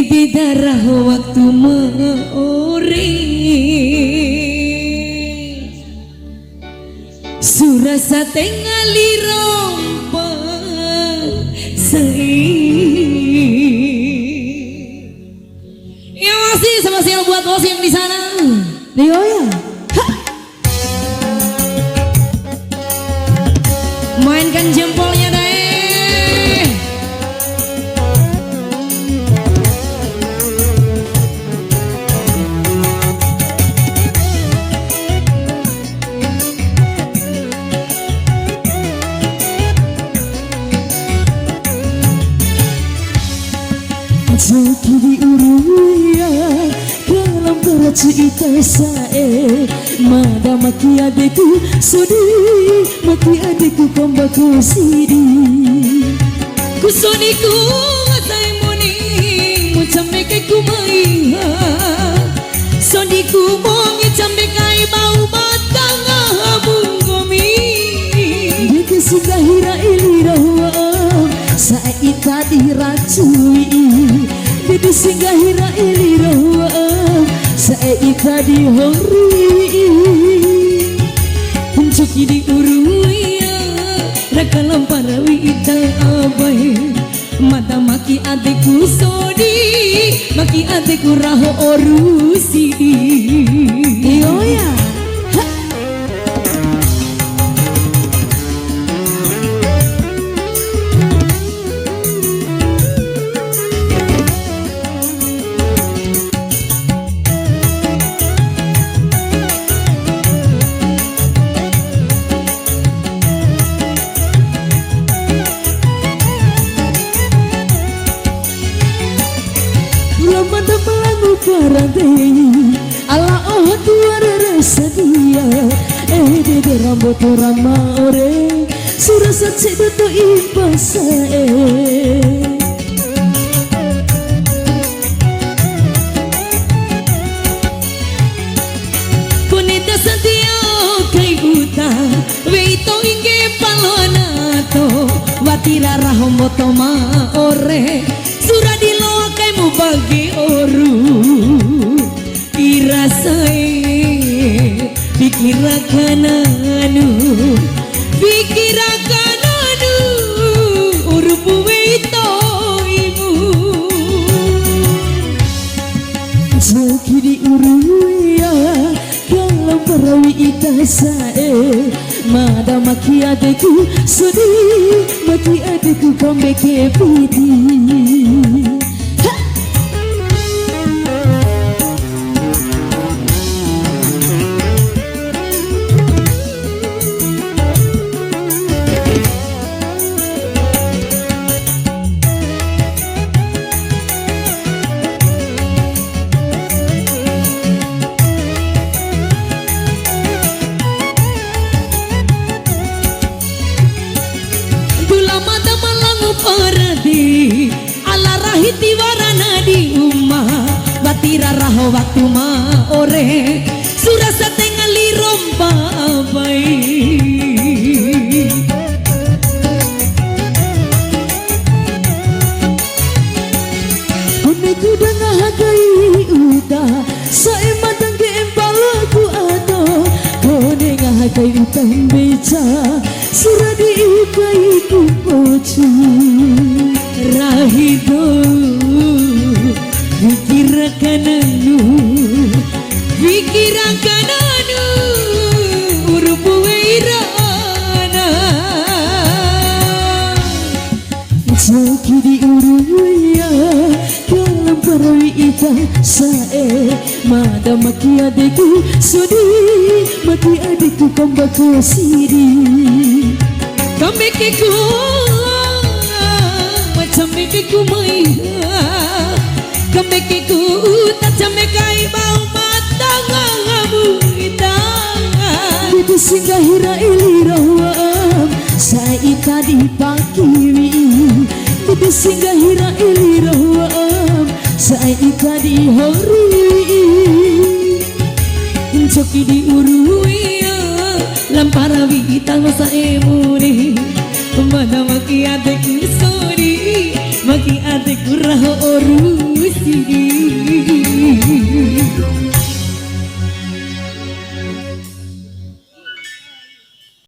di darah waktu meore surasa tengali rompang ya masih spesial buat bos yang di sana. Dio ya. Mainkan jempolnya deh. Jaki di uruya dalam cerita saya mada maki adekku sedih maki adekku kombaku sidi kusoniku atai moni mucameke kumaiha sondiku mongi cambekai bau batang abung gomi deke singgahira ilirawa saita diracui deke singgahira ilirawa saita dihori Uncuki di uruya raka lamparawi ita abai mata maki adekku sodi maki adekku raho orusi iyo ya. Lamada melangu paradei ala oh tuara rasa dia de rambut rama ore surasa cedo to impasa Koneta santia kai buta veito inge palonato watira rahomboto ma ore suradilo kai mu bagi oru irasai pikirakananu urupu veito ibu Jaki di uruya dalam perawi ita sae mada maki adekku sedih maki adekku kombeke piti Paradi ala rahiti warana di umma batira raho waktu ma ore surasa tengali rompa abai Koneku danga hagai uta sae madang ke embalaku ato kone ngahagai utang beca suradi ikai kupocu rahido pikirakananu urupu weirana Jaki di uruya dalam perawi ita sae mada maki adekku sedih maki adekku kombaku sidi kambekeku macambekeku maiha kambekeku tacamekai bau matang abu itang Dede singgahira ilirawam saita dipakiri Dede singgahira ilirawam saita dihori Joki di uruya lamparawi itang saemune mana maki adekku sori maki adekku raho orusi sidi